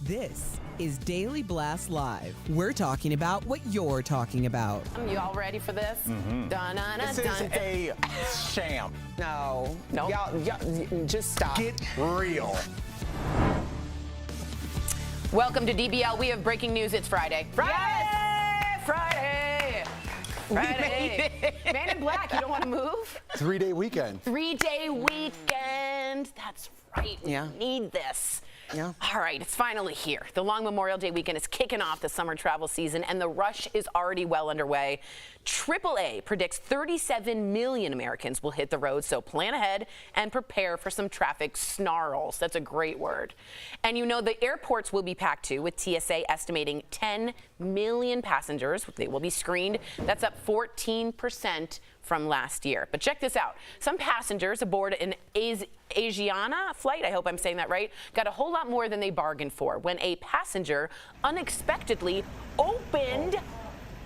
This is Daily Blast Live. We're talking about what you're talking about. You all ready for this? This is a sham. No. Nope. Y'all, just stop. Get real. Welcome to DBL. We have breaking news. It's Friday. Yes! Friday! Friday! Man in Black, you don't want to move? 3-day weekend. 3-day weekend. That's right. Yeah. We need this. Yeah. All right, it's finally here. The long Memorial Day weekend is kicking off the summer travel season, and the rush is already well underway. AAA predicts 37 million Americans will hit the road, so plan ahead and prepare for some traffic snarls. That's a great word. And you know the airports will be packed too, with TSA estimating 10 million passengers. They will be screened. That's up 14% from last year. But check this out. Some passengers aboard an Asiana flight, I hope I'm saying that right, got a whole lot more than they bargained for when a passenger unexpectedly opened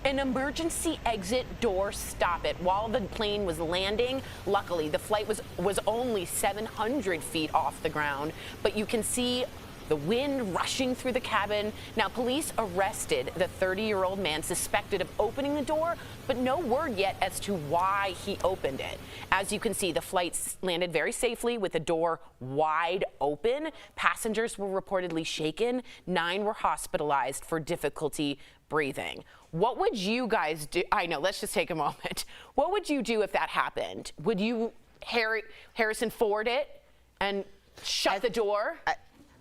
an emergency exit door. Stop it. While the plane was landing, luckily the flight was only 700 feet off the ground, but you can see the wind rushing through the cabin. Now, police arrested the 30-year-old man suspected of opening the door, but no word yet as to why he opened it. As you can see, the flight landed very safely with the door wide open. Passengers were reportedly shaken. 9 were hospitalized for difficulty breathing. What would you guys do? I know, let's just take a moment. What would you do if that happened? Would you Harrison Ford it and shut the door?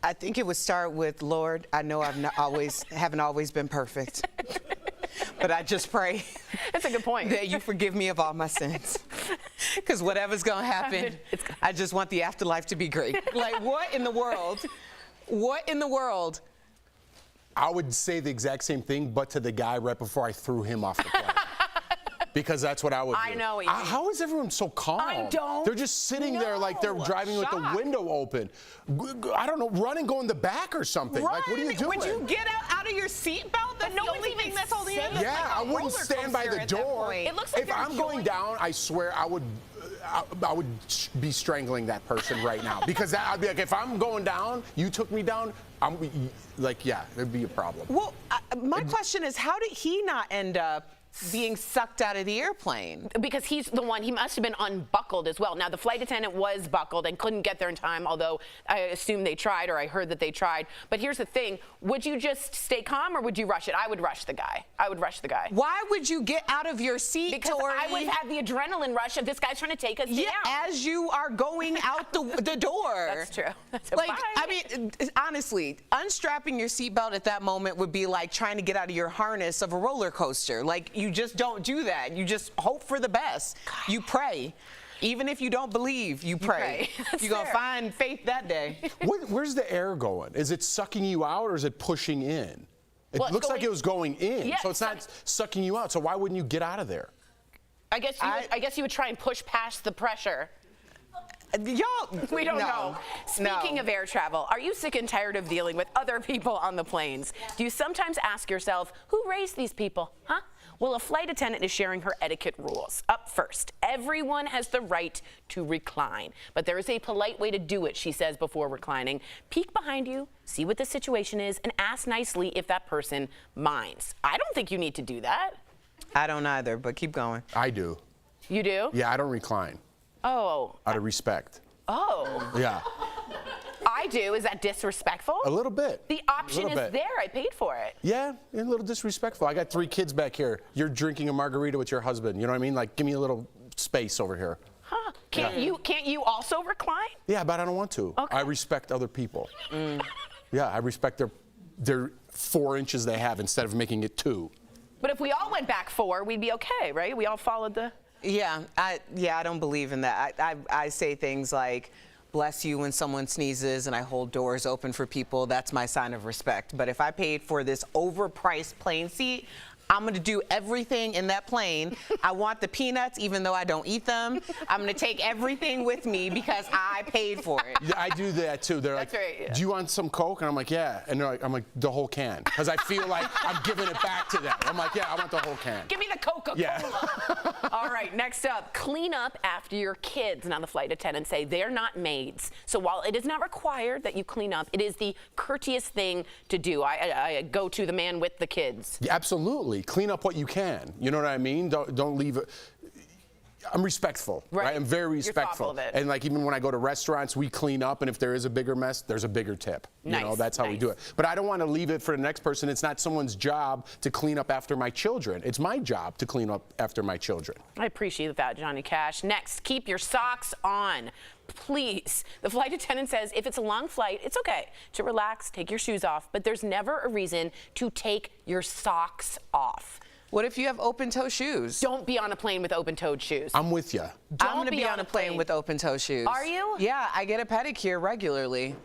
I think it would start with, Lord, I know haven't always been perfect, but I just pray. That's a good point. That you forgive me of all my sins. Because whatever's going to happen, I just want the afterlife to be great. Like, what in the world? What in the world? I would say the exact same thing, but to the guy right before I threw him off the plane. Because that's what I would do. I know what you mean. How is everyone so calm? I don't They're just sitting there like they're driving with the window open. I don't know, run and go in the back or something. Run? Like, what are you doing? Would you get out of your seatbelt? That's the only thing that's holding you. Yeah, I wouldn't stand by the door. It looks like if I'm going down, I swear I would be strangling that person right now. Because I'd be like, if I'm going down, you took me down, I'm like, yeah, it'd be a problem. Well, my question is, how did he not end up being sucked out of the airplane? Because he's the one, he must have been unbuckled as well. Now, the flight attendant was buckled and couldn't get there in time, although I assume they tried, or I heard that they tried. But here's the thing, would you just stay calm or would you rush it? I would rush the guy. I would rush the guy. Why would you get out of your seat, Because Tori? I would have the adrenaline rush of this guy's trying to take us Yeah, down. as you are going out the door. That's true. So Like, bye. I mean, honestly, unstrapping your seatbelt at that moment would be like trying to get out of your harness of a roller coaster. Like, you just don't do that. You just hope for the best. You pray. Even if you don't believe, you pray. You're going to find faith that day. Where's the air going? Is it sucking you out or is it pushing in? It Well, looks like it was going in, Yeah, so it's not sucking you out. So why wouldn't you get out of there? I guess you would try and push past the pressure. Y'all, We don't no, know. Speaking of air travel, are you sick and tired of dealing with other people on the planes? Do you sometimes ask yourself, who raised these people, huh? Well, a flight attendant is sharing her etiquette rules. Up first, everyone has the right to recline, but there is a polite way to do it, she says before reclining. Peek behind you, see what the situation is, and ask nicely if that person minds. I don't think you need to do that. I don't either, but keep going. I do. You do? Yeah, I don't recline. Oh. Out of respect. Oh. Yeah. I do. Is that disrespectful? A little bit. The option is there. I paid for it. Yeah, a little disrespectful. I got 3 kids back here. You're drinking a margarita with your husband. You know what I mean? Like, give me a little space over here. Huh? Can't you also recline? Yeah, but I don't want to. Okay. I respect other people. Yeah, I respect their 4 inches they have instead of making it 2. But if we all went back 4, we'd be okay, right? We all followed the... Yeah, I don't believe in that. I say things like, bless you when someone sneezes, and I hold doors open for people. That's my sign of respect. But if I paid for this overpriced plane seat, I'm going to do everything in that plane. I want the peanuts, even though I don't eat them. I'm going to take everything with me because I paid for it. Yeah, I do that too. They're That's like, right, yeah. do you want some Coke? And I'm like, yeah. And they're like, I'm like, the whole can. Because I feel like I'm giving it back to them. I'm like, yeah, I want the whole can. Give me the Coca-Cola. Yeah. All right, next up, clean up after your kids. Now, the flight attendants say they're not maids. So while it is not required that you clean up, it is the courteous thing to do. I go to the man with the kids. Yeah, absolutely. Clean up what you can. You know what I mean? Don't leave it. I'm respectful, right? I'm very respectful. You're thoughtful of it. And like even when I go to restaurants, we clean up, and if there is a bigger mess, there's a bigger tip. You know, that's how we do it. But I don't want to leave it for the next person. It's not someone's job to clean up after my children. It's my job to clean up after my children. I appreciate that, Johnny Cash. Next, keep your socks on. Please. The flight attendant says if it's a long flight, it's okay to relax, take your shoes off, but there's never a reason to take your socks off. What if you have open-toe shoes? Don't be on a plane with open-toed shoes. I'm with you. I'm going to be on a plane with open-toe shoes. Are you? Yeah, I get a pedicure regularly.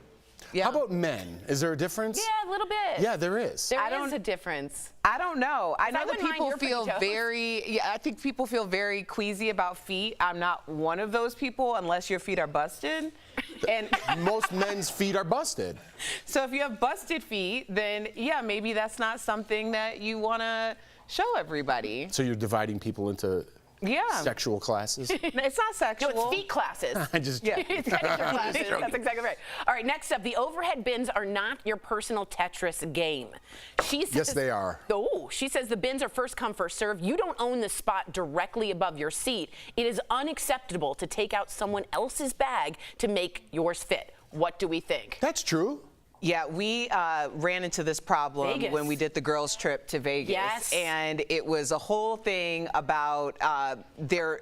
Yeah. How about men? Is there a difference? Yeah, a little bit. Yeah, there is. There is a difference. I don't know. I know that wouldn't mind people your feel pinky toes. I think people feel very queasy about feet. I'm not one of those people unless your feet are busted. And Most men's feet are busted. so if you have busted feet, then yeah, maybe that's not something that you want to show everybody. So you're dividing people into Yeah. sexual classes? It's not sexual. No, it's feet classes. I just Yeah. It's pedicure classes. That's exactly right. All right, next up, the overhead bins are not your personal Tetris game. She says, Yes, they are. Oh, she says the bins are first come, first serve. You don't own the spot directly above your seat. It is unacceptable to take out someone else's bag to make yours fit. What do we think? That's true. Yeah, we ran into this problem Vegas. when we did the girls' trip to Vegas. Yes. And it was a whole thing about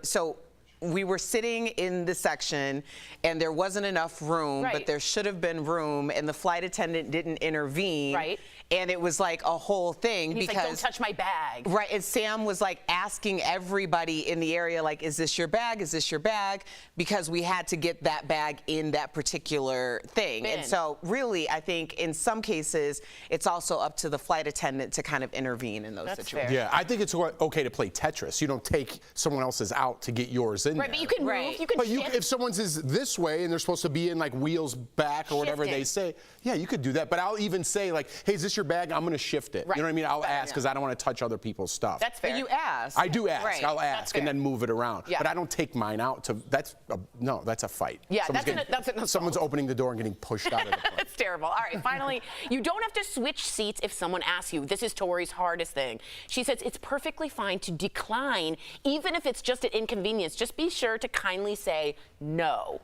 so we were sitting in the section and there wasn't enough room, Right. but there should have been room, and the flight attendant didn't intervene. Right. And it was like a whole thing He's because like, don't touch my bag. Right, and Sam was like asking everybody in the area, like, is this your bag? Is this your bag? Because we had to get that bag in that particular thing. Bin. And so really, I think in some cases, it's also up to the flight attendant to kind of intervene in those That's situations. fair. Yeah, I think it's okay to play Tetris. You don't take someone else's out to get yours in Right, there. but you can move, you can But shift. if someone's is this way and they're supposed to be in like wheels back or whatever they Shifting. say, yeah, you could do that. But I'll even say like, hey, is this your bag? I'm gonna shift it. Right. You know what I mean? I'll ask because I don't want to touch other people's stuff. That's fair. But you ask. I do ask. Right. I'll That's ask and fair. then move it around. Yeah. But I don't take mine out to. That's a fight. Yeah, Someone's that's an assault. someone's opening the door and getting pushed out of the plane. That's terrible. All right, finally, you don't have to switch seats if someone asks you. This is Tori's hardest thing. She says it's perfectly fine to decline, even if it's just an inconvenience. Just be sure to kindly say no.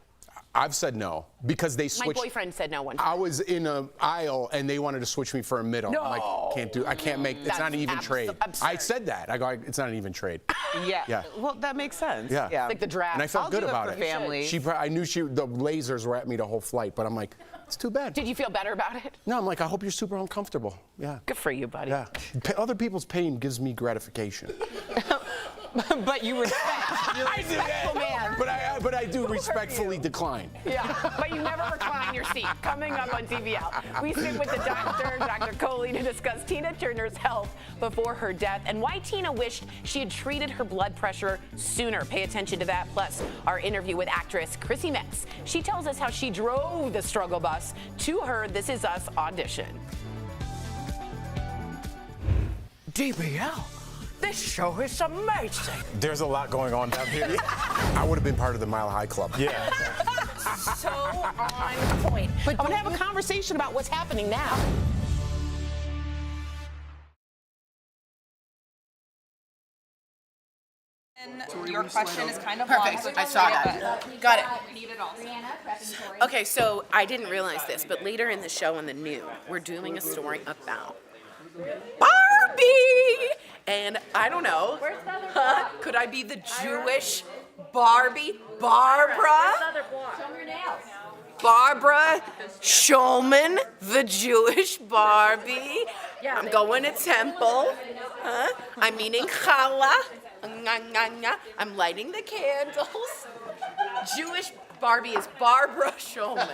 I've said no because they My switched. boyfriend said no one time. I was in an aisle and they wanted to switch me for a middle. I'm like, I can't make. It's That's not an even trade. absurd. I said that. I go, it's not an even trade. Yeah. Yeah. Well, that makes sense. Yeah. Yeah. Like the draft. And I felt I'll good do it about for it. families. I knew the lasers were at me the whole flight, but I'm like, it's too bad. Did you feel better about it? No, I'm like, I hope you're super uncomfortable. Yeah. Good for you, buddy. Yeah. Other people's pain gives me gratification. But you respect. You're a respectful man. But I do respectfully decline. Yeah, but you never recline your seat. Coming up on DBL, we sit with the doctor, Dr. Coley, to discuss Tina Turner's health before her death and why Tina wished she had treated her blood pressure sooner. Pay attention to that. Plus, our interview with actress Chrissy Metz. She tells us how she drove the struggle bus to her This Is Us audition. DBL, this show is amazing. There's a lot going on down here. I would have been part of the Mile High Club. Yeah. So on point. But I'm going to have a conversation about what's happening now. Your question is kind of Perfect. long, I saw that. Got it. We need it all. Okay, so I didn't realize this, but later in the show on the new, we're doing a story about Barbie. And I don't know. Could I be the Jewish Barbie? Barbara? Barbara Schulman, the Jewish Barbie. I'm going to temple. I'm eating challah. I'm lighting the candles. Jewish Barbie is Barbara Schulman.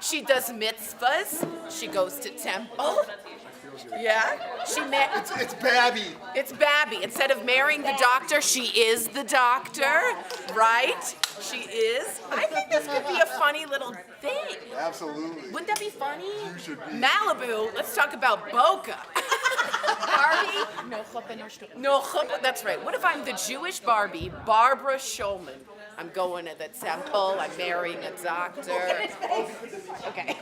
She does mitzvahs. She goes to temple. told you. Yeah? It's Babby. It's Babby. Instead of marrying the doctor, she is the doctor, right? She is. I think this could be a funny little thing. Absolutely. Wouldn't that be funny? You should be. Malibu, let's talk about Boca. Barbie? No chuppah, that's right. What if I'm the Jewish Barbie, Barbara Schulman? I'm going to the temple, I'm marrying a doctor. Okay.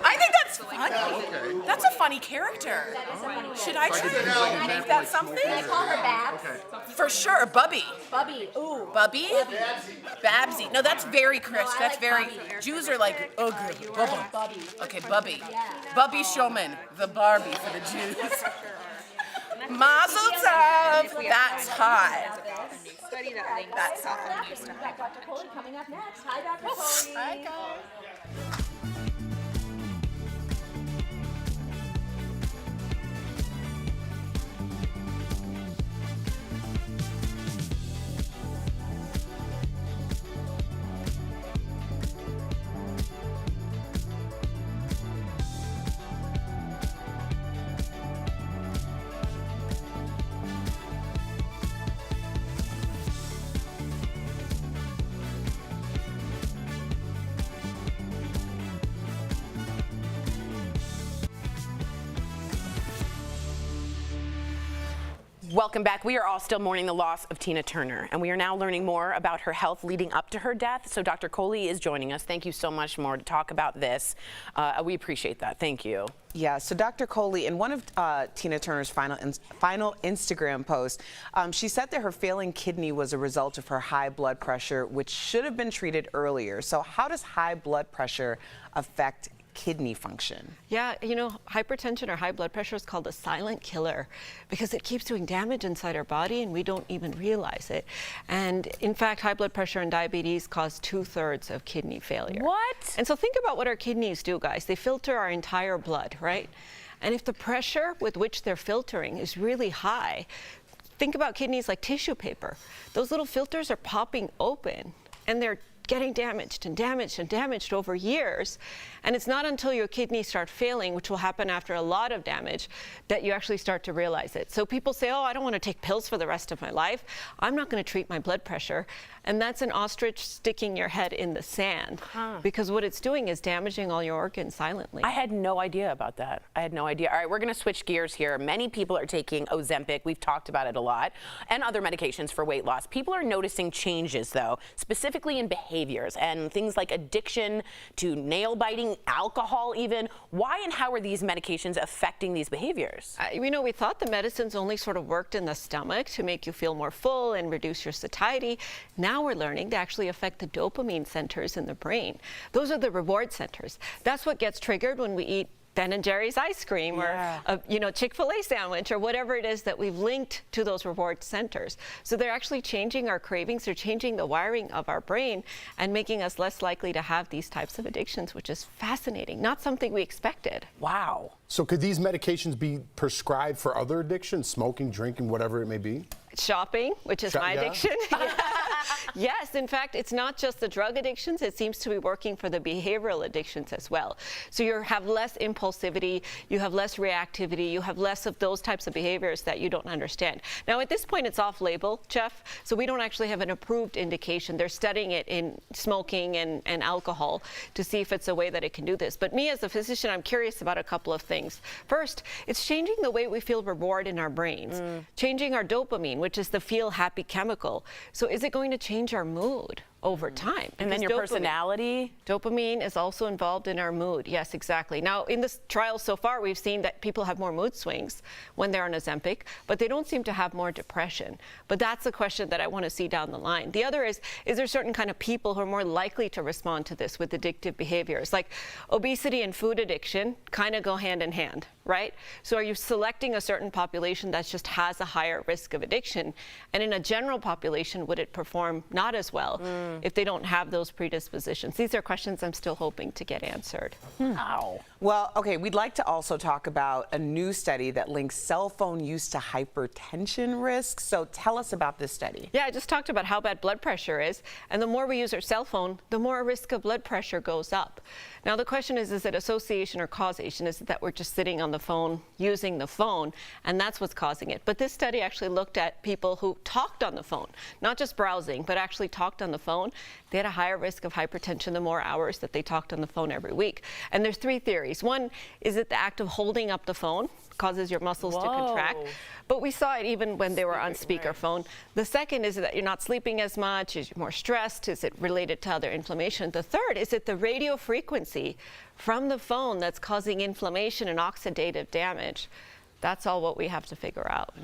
I think that's funny. That's a funny character. Should I try to make that something? Can I call her Babs? For sure, Bubby. Bubby. Ooh. Bubby? Babsy. No, that's very Chris. No, I that's like very. Bubby. Jews are like, oh, good. Bubba. Bubby. Okay, Bubby. Yeah. Bubby Shulman, the Barbie for the Jews. Mazel tov. That's hot. Study that links. That's We've got Dr. Coley coming up next. Hi, Dr. Coley. Hi, guys. Welcome back. We are all still mourning the loss of Tina Turner, and we are now learning more about her health leading up to her death. So Dr. Coley is joining us. Thank you so much more to talk about this. We appreciate that. Thank you. Yeah, so Dr. Coley, in one of Tina Turner's final Instagram posts, she said that her failing kidney was a result of her high blood pressure, which should have been treated earlier. So how does high blood pressure affect kidney function? Yeah, you know, hypertension or high blood pressure is called a silent killer because it keeps doing damage inside our body and we don't even realize it. And in fact, high blood pressure and diabetes cause 2/3 of kidney failure. What? And so think about what our kidneys do, guys. They filter our entire blood, right? And if the pressure with which they're filtering is really high, think about kidneys like tissue paper. Those little filters are popping open and they're getting damaged and damaged and damaged over years. And it's not until your kidneys start failing, which will happen after a lot of damage, that you actually start to realize it. So people say, oh, I don't want to take pills for the rest of my life. I'm not going to treat my blood pressure. And that's an ostrich sticking your head in the sand because what it's doing is damaging all your organs silently. I had no idea about that. I had no idea. All right, we're going to switch gears here. Many people are taking Ozempic. We've talked about it a lot, and other medications for weight loss. People are noticing changes, though, specifically in behaviors and things like addiction to nail biting, alcohol even. Why and how are these medications affecting these behaviors? You know, we thought the medicines only sort of worked in the stomach to make you feel more full and reduce your satiety. Now we're learning they actually affect the dopamine centers in the brain. Those are the reward centers. That's what gets triggered when we eat Ben & Jerry's ice cream or a Chick-fil-A sandwich or whatever it is that we've linked to those reward centers. So they're actually changing our cravings, they're changing the wiring of our brain and making us less likely to have these types of addictions, which is fascinating, not something we expected. Wow. So could these medications be prescribed for other addictions, smoking, drinking, whatever it may be? Shopping, which is my addiction. Yes, in fact, it's not just the drug addictions. It seems to be working for the behavioral addictions as well. So you have less impulsivity, you have less reactivity, you have less of those types of behaviors that you don't understand. Now, at this point, it's off-label, Jeff, so we don't actually have an approved indication. They're studying it in smoking and alcohol to see if it's a way that it can do this. But me as a physician, I'm curious about a couple of things. First, it's changing the way we feel reward in our brains, changing our dopamine, which is the feel happy chemical. So is it going to change our mood over time? And then your personality? Dopamine is also involved in our mood. Yes, exactly. Now, in this trial so far, we've seen that people have more mood swings when they're on Ozempic, but they don't seem to have more depression. But that's a question that I want to see down the line. The other is there certain kind of people who are more likely to respond to this with addictive behaviors? Like obesity and food addiction kind of go hand in hand, right? So are you selecting a certain population that just has a higher risk of addiction? And in a general population, would it perform not as well? if they don't have those predispositions? These are questions I'm still hoping to get answered. Well, okay, we'd like to also talk about a new study that links cell phone use to hypertension risks. So tell us about this study. Yeah, I just talked about how bad blood pressure is, and the more we use our cell phone, the more our risk of blood pressure goes up. Now the question is it association or causation? Is it that we're just sitting on the phone, using the phone, and that's what's causing it? But this study actually looked at people who talked on the phone, not just browsing, but actually talked on the phone. They had a higher risk of hypertension the more hours that they talked on the phone every week. And there's three theories. One, is it the act of holding up the phone causes your muscles to contract? But we saw it even when they were on speakerphone. The second is that you're not sleeping as much, is you're more stressed, is it related to other inflammation? The third, is it the radio frequency from the phone that's causing inflammation and oxidative damage? That's all what we have to figure out.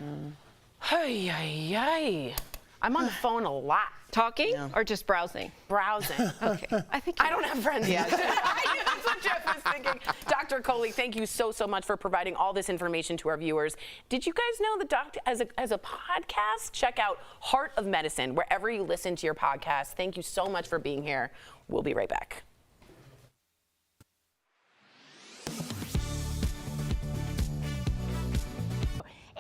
Hey, hey. I'm on the phone a lot. Talking or just browsing? Browsing. Okay. I don't have friends yet. I knew that's what Jeff was thinking. Dr. Coley, thank you so much for providing all this information to our viewers. Did you guys know the doctor as a podcast? Check out Heart of Medicine wherever you listen to your podcast. Thank you so much for being here. We'll be right back.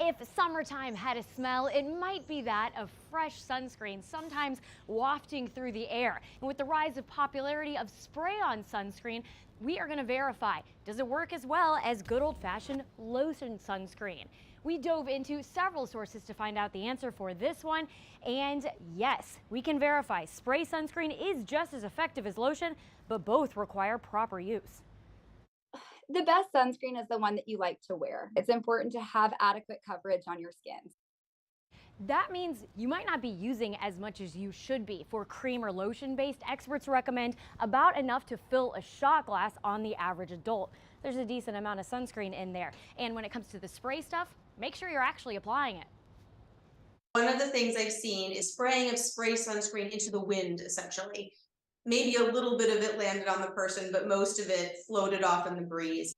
If summertime had a smell, it might be that of fresh sunscreen, sometimes wafting through the air. And with the rise of popularity of spray-on sunscreen, we are going to verify, does it work as well as good old-fashioned lotion sunscreen? We dove into several sources to find out the answer for this one, and yes, we can verify spray sunscreen is just as effective as lotion, but both require proper use. The best sunscreen is the one that you like to wear. It's important to have adequate coverage on your skin. That means you might not be using as much as you should be. For cream or lotion-based, experts recommend about enough to fill a shot glass on the average adult. There's a decent amount of sunscreen in there. And when it comes to the spray stuff, make sure you're actually applying it. One of the things I've seen is spraying of spray sunscreen into the wind, essentially. Maybe a little bit of it landed on the person, but most of it floated off in the breeze.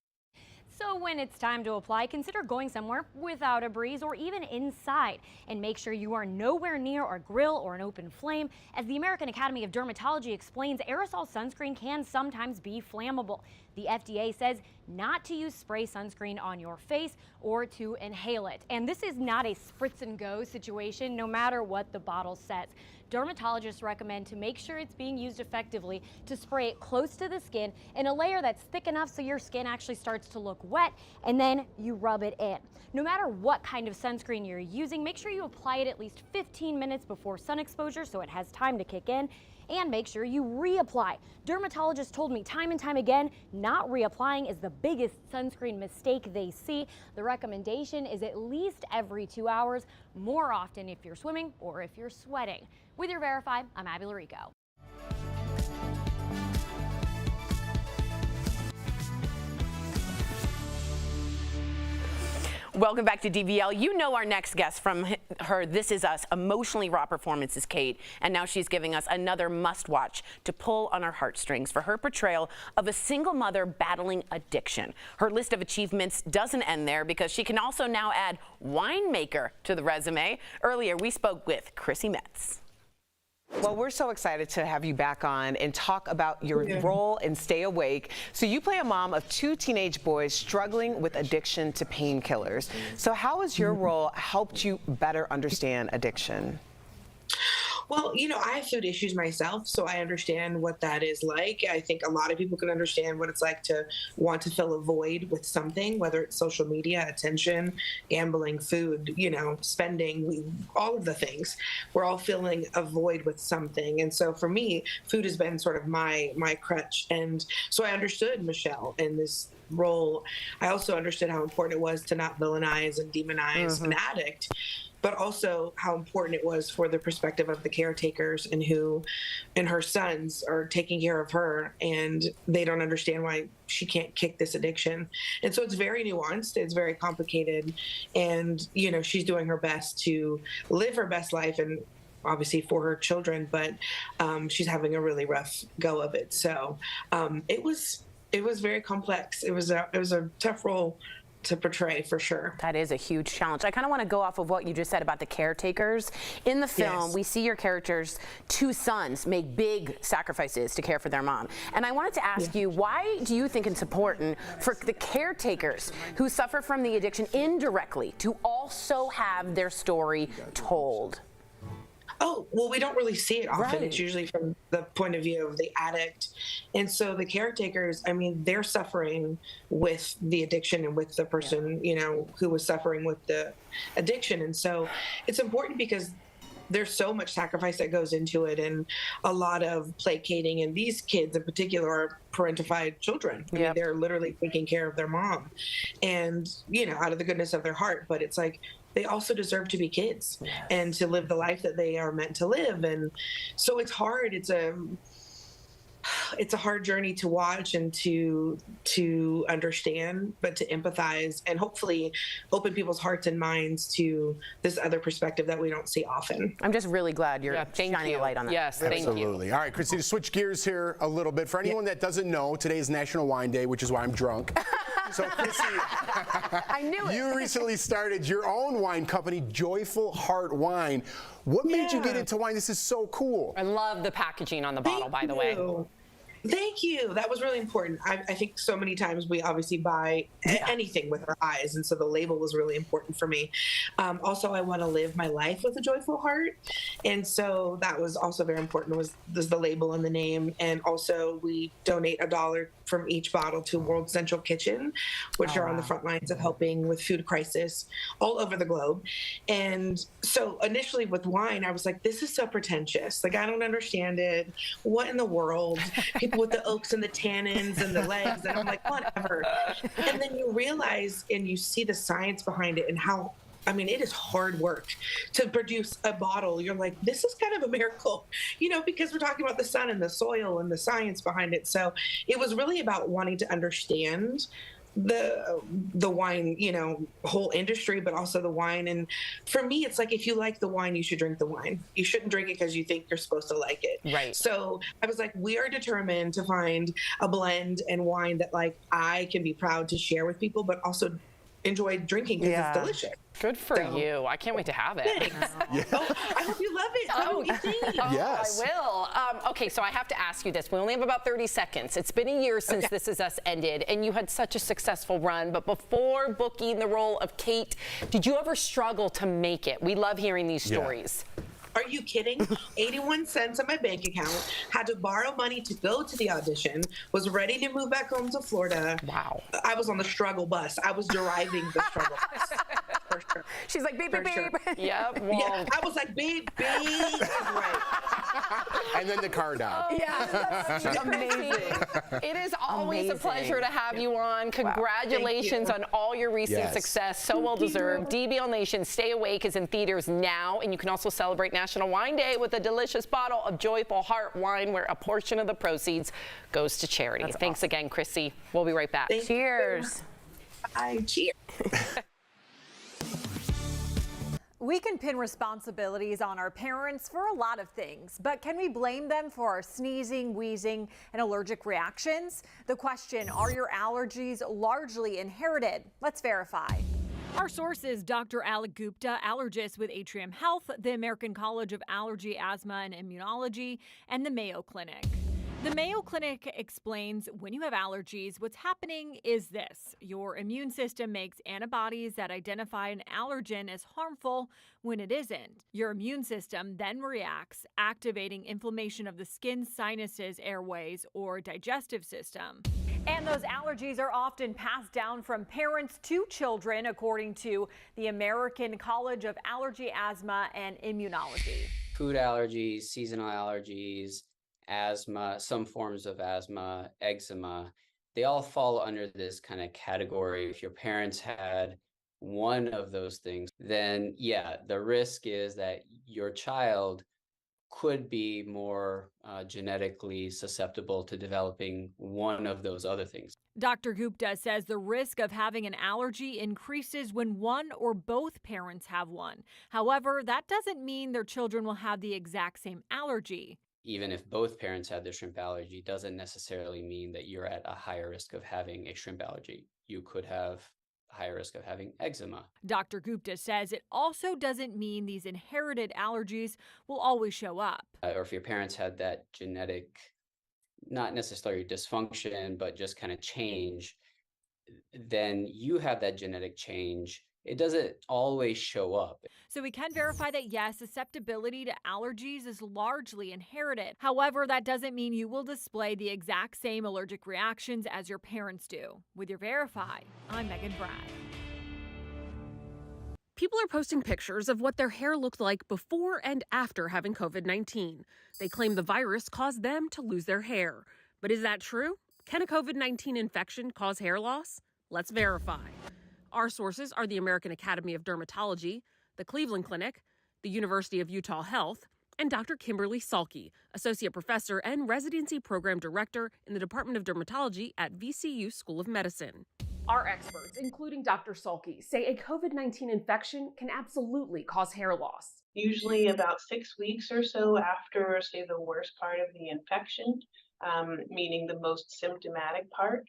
So when it's time to apply, consider going somewhere without a breeze or even inside, and make sure you are nowhere near a grill or an open flame. As the American Academy of Dermatology explains, aerosol sunscreen can sometimes be flammable. The FDA says not to use spray sunscreen on your face or to inhale it. And this is not a spritz and go situation, no matter what the bottle says. Dermatologists recommend to make sure it's being used effectively to spray it close to the skin in a layer that's thick enough so your skin actually starts to look wet, and then you rub it in. No matter what kind of sunscreen you're using, make sure you apply it at least 15 minutes before sun exposure so it has time to kick in, and make sure you reapply. Dermatologists told me time and time again, not reapplying is the biggest sunscreen mistake they see. The recommendation is at least every 2 hours, more often if you're swimming or if you're sweating. With your Verify, I'm Abby Larico. Welcome back to DBL. You know our next guest from her This Is Us emotionally raw performance is Kate, and now she's giving us another must-watch to pull on our heartstrings for her portrayal of a single mother battling addiction. Her list of achievements doesn't end there because she can also now add winemaker to the resume. Earlier, we spoke with Chrissy Metz. Well, we're so excited to have you back on and talk about your role in Stay Awake. So you play a mom of 2 teenage boys struggling with addiction to painkillers. So how has your role helped you better understand addiction? Well, you know, I have food issues myself, so I understand what that is like. I think a lot of people can understand what it's like to want to fill a void with something, whether it's social media, attention, gambling, food, you know, spending, all of the things. We're all filling a void with something. And so for me, food has been sort of my crutch. And so I understood Michelle in this role. I also understood how important it was to not villainize and demonize an addict, but also how important it was for the perspective of the caretakers and who and her sons are taking care of her, and they don't understand why she can't kick this addiction. And so it's very nuanced, it's very complicated, and you know, she's doing her best to live her best life and obviously for her children, but she's having a really rough go of it. So it was very complex. It was a tough role to portray for sure. That is a huge challenge. I kind of want to go off of what you just said about the caretakers. In the film, Yes. we see your characters' two sons make big sacrifices to care for their mom. And I wanted to ask you, why do you think it's important for the caretakers who suffer from the addiction indirectly to also have their story told? Oh, well, we don't really see it often. Right. It's usually from the point of view of the addict. And so the caretakers, I mean, they're suffering with the addiction and with the person, you know, who was suffering with the addiction. And so it's important because there's so much sacrifice that goes into it and a lot of placating. And these kids in particular are parentified children. I mean, they're literally taking care of their mom and, you know, out of the goodness of their heart. But it's like, they also deserve to be kids and to live the life that they are meant to live. And so it's hard. It's a hard journey to watch and to understand, but to empathize and hopefully open people's hearts and minds to this other perspective that we don't see often. I'm just really glad you're shining a light on that. Yes, Absolutely. All right, Chrissy, to switch gears here a little bit. For anyone that doesn't know, today is National Wine Day, which is why I'm drunk. So, Chrissy, I knew it. You recently started your own wine company, Joyful Heart Wine. What made you get into wine? This is so cool. I love the packaging on the bottle, by the way. Thank you. That was really important. I think so many times we obviously buy anything with our eyes, and so the label was really important for me. Also, I want to live my life with a joyful heart, and so that was also very important. Was the label and the name, and also we donate $1 from each bottle to World Central Kitchen, which are on the front lines of helping with food crisis all over the globe. And so initially with wine, I was like, this is so pretentious. Like, I don't understand it. What in the world? People with the oaks and the tannins and the legs. And I'm like, whatever. And then you realize and you see the science behind it and how, I mean, it is hard work to produce a bottle. You're like, this is kind of a miracle, you know, because we're talking about the sun and the soil and the science behind it. So it was really about wanting to understand the wine, you know, whole industry, but also the wine. And for me, it's like, if you like the wine, you should drink the wine. You shouldn't drink it because you think you're supposed to like it. Right. So I was like, we are determined to find a blend and wine that, like, I can be proud to share with people, but also enjoy drinking because it's delicious. Good for you. I can't wait to have it. Oh, I hope you love it. Tell me what you think. Yes. I will. Okay, so I have to ask you this. We only have about 30 seconds. It's been a year since This Is Us ended, and you had such a successful run. But before booking the role of Kate, did you ever struggle to make it? We love hearing these stories. Are you kidding? 81 cents in my bank account, had to borrow money to go to the audition, was ready to move back home to Florida. Wow. I was on the struggle bus. I was driving the struggle bus. For sure. She's like, babe, babe, babe. Sure. Yep. Well, Yeah, I was like, babe. Right. And then the car down. That's amazing. It is always a pleasure to have you on. Congratulations on all your recent success. So well deserved. DBL Nation, Stay Awake is in theaters now, and you can also celebrate National Wine Day with a delicious bottle of Joyful Heart wine, where a portion of the proceeds goes to charity. Thanks again, Chrissy. We'll be right back. Cheers. Bye. Cheers. We can pin responsibilities on our parents for a lot of things, but can we blame them for our sneezing, wheezing, and allergic reactions? The question, are your allergies largely inherited? Let's verify. Our source is Dr. Alec Gupta, allergist with Atrium Health, the American College of Allergy, Asthma, and Immunology, and the Mayo Clinic. The Mayo Clinic explains when you have allergies, what's happening is this. Your immune system makes antibodies that identify an allergen as harmful when it isn't. Your immune system then reacts, activating inflammation of the skin, sinuses, airways, or digestive system. And those allergies are often passed down from parents to children, according to the American College of Allergy, Asthma, and Immunology. Food allergies, seasonal allergies, asthma, some forms of asthma, eczema, they all fall under this kind of category. If your parents had one of those things, then yeah, the risk is that your child could be more genetically susceptible to developing one of those other things. Dr. Gupta says the risk of having an allergy increases when one or both parents have one. However, that doesn't mean their children will have the exact same allergy. Even if both parents had the shrimp allergy, doesn't necessarily mean that you're at a higher risk of having a shrimp allergy. You could have higher risk of having eczema. Dr. Gupta says it also doesn't mean these inherited allergies will always show up. Or if your parents had that genetic, not necessarily dysfunction, but just kind of change, then you have that genetic change. It doesn't always show up. So we can verify that yes, susceptibility to allergies is largely inherited. However, that doesn't mean you will display the exact same allergic reactions as your parents do. With your Verify, I'm Megan Bragg. People are posting pictures of what their hair looked like before and after having COVID-19. They claim the virus caused them to lose their hair. But is that true? Can a COVID-19 infection cause hair loss? Let's verify. Our sources are the American Academy of Dermatology, the Cleveland Clinic, the University of Utah Health, and Dr. Kimberly Salke, Associate Professor and Residency Program Director in the Department of Dermatology at VCU School of Medicine. Our experts, including Dr. Salke, say a COVID-19 infection can absolutely cause hair loss. Usually about 6 weeks or so after, say, the worst part of the infection, meaning the most symptomatic part,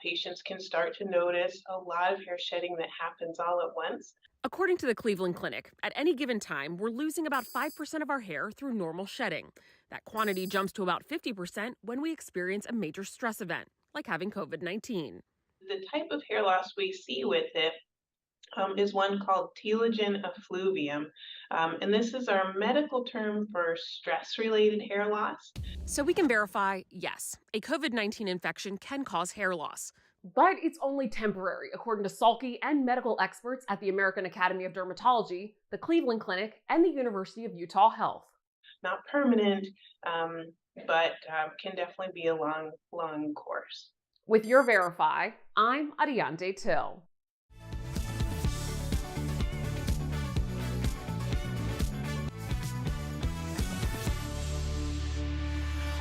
patients can start to notice a lot of hair shedding that happens all at once. According to the Cleveland Clinic, at any given time, we're losing about 5% of our hair through normal shedding. That quantity jumps to about 50% when we experience a major stress event, like having COVID-19. The type of hair loss we see with it is one called telogen effluvium. And this is our medical term for stress-related hair loss. So we can verify, yes, a COVID-19 infection can cause hair loss. But it's only temporary, according to Salke and medical experts at the American Academy of Dermatology, the Cleveland Clinic, and the University of Utah Health. Not permanent, but can definitely be a long course. With your Verify, I'm Adiante Till.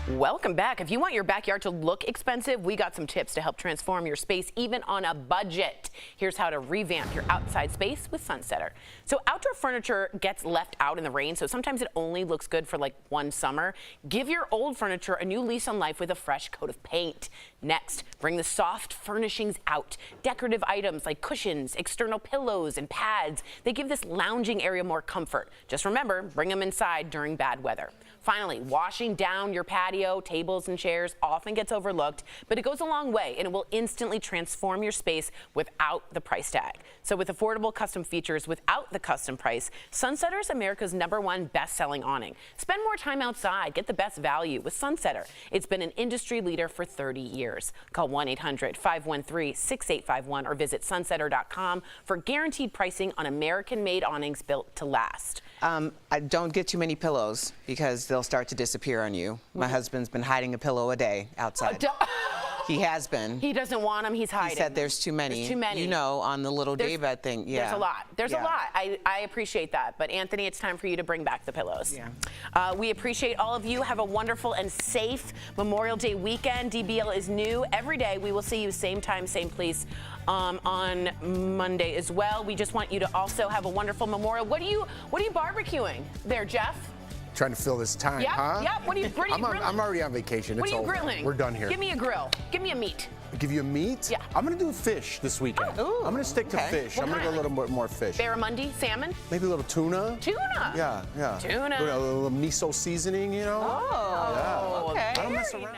Welcome back. If you want your backyard to look expensive, we got some tips to help transform your space even on a budget. Here's how to revamp your outside space with Sunsetter. So outdoor furniture gets left out in the rain, so sometimes it only looks good for like one summer. Give your old furniture a new lease on life with a fresh coat of paint. Next, bring the soft furnishings out. Decorative items like cushions, external pillows, and pads, they give this lounging area more comfort. Just remember, bring them inside during bad weather. Finally, washing down your patio, tables, and chairs often gets overlooked, but it goes a long way and it will instantly transform your space without the price tag. So with affordable custom features without the custom price, Sunsetter is America's #1 best-selling awning. Spend more time outside, get the best value with Sunsetter. It's been an industry leader for 30 years. Call 1-800-513-6851 or visit sunsetter.com for guaranteed pricing on American-made awnings built to last. I don't get too many pillows because they'll start to disappear on you. My husband's been hiding a pillow a day outside. He has been. He doesn't want them. He's hiding. He said there's too many. There's too many. You know, on the little daybed thing. Yeah. There's a lot. There's a lot. I appreciate that. But Anthony, it's time for you to bring back the pillows. Yeah. We appreciate all of you. Have a wonderful and safe Memorial Day weekend. DBL is new every day. We will see you same time, same place on Monday as well. We just want you to also have a wonderful Memorial. What are you barbecuing there, Jeff? Trying to fill this time, huh? Yep. What are you grilling? I'm already on vacation. What it's are you over. grilling? We're done here. Give me a grill. Give me a meat. Give you a meat? Yeah. I'm going to do fish this weekend. Oh, I'm going to stick to fish. I'm going to go a little bit more fish. Barramundi, salmon? Maybe a little tuna. Tuna? Yeah. Tuna. With a little miso seasoning, you know? Oh, yeah. okay. I don't mess around.